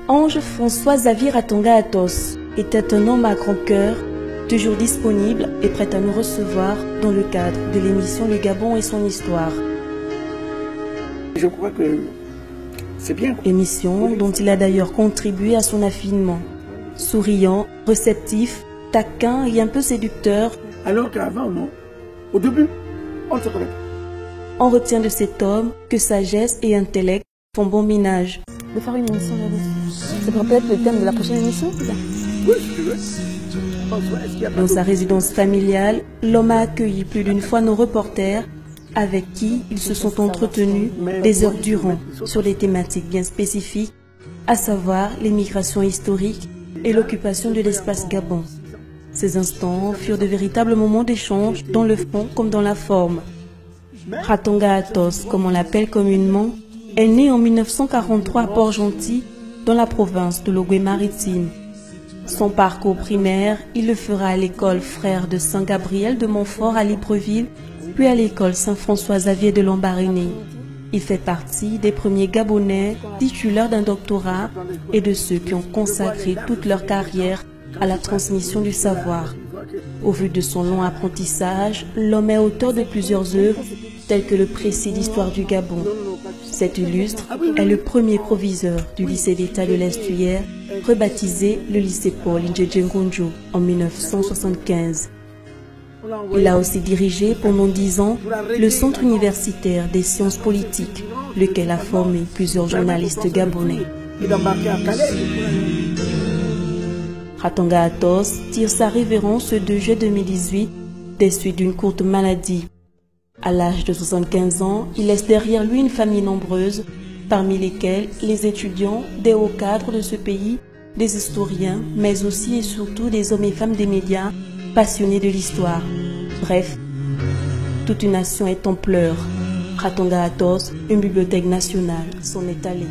Ange François Xavier Ratonga Atos était un homme à grand cœur, toujours disponible et prêt à nous recevoir dans le cadre de l'émission Le Gabon et son histoire. Je crois que c'est bien. Émission dont il a d'ailleurs contribué à son affinement. Souriant, réceptif, taquin et un peu séducteur. Alors qu'avant, non. Au début, on ne se connaît pas. On retient de cet homme que sagesse et intellect font bon ménage. De faire une émission là-dessus. Ça pourrait peut-être le thème de la prochaine émission? Oui, si tu veux. Dans sa résidence familiale, l'homme a accueilli plus d'une fois nos reporters avec qui ils se sont entretenus des heures durant sur des thématiques bien spécifiques, à savoir l'émigration historique et l'occupation de l'espace Gabon. Ces instants furent de véritables moments d'échange dans le fond comme dans la forme. Ratonga Atos, comme on l'appelle communément, est né en 1943 à Port-Gentil, dans la province de l'Ogooué-Maritime. Son parcours primaire, il le fera à l'école Frères de Saint-Gabriel de Montfort à Libreville, puis à l'école Saint-François-Xavier de Lambaréné. Il fait partie des premiers Gabonais titulaires d'un doctorat et de ceux qui ont consacré toute leur carrière à la transmission du savoir. Au vu de son long apprentissage, l'homme est auteur de plusieurs œuvres, telles que le précis d'histoire du Gabon. Cet illustre est le premier proviseur du lycée d'État de l'Estuaire, rebaptisé le lycée Paul Ndjedjengonjo en 1975. Il a aussi dirigé pendant 10 ans le Centre universitaire des sciences politiques, lequel a formé plusieurs journalistes gabonais. Ratonga Atos tire sa révérence ce 2 juillet 2018 des suites d'une courte maladie. À l'âge de 75 ans, il laisse derrière lui une famille nombreuse, parmi lesquels les étudiants des hauts cadres de ce pays, des historiens, mais aussi et surtout des hommes et femmes des médias passionnés de l'histoire. Bref, toute une nation est en pleurs. Ratonga Atos, une bibliothèque nationale, s'en est allée.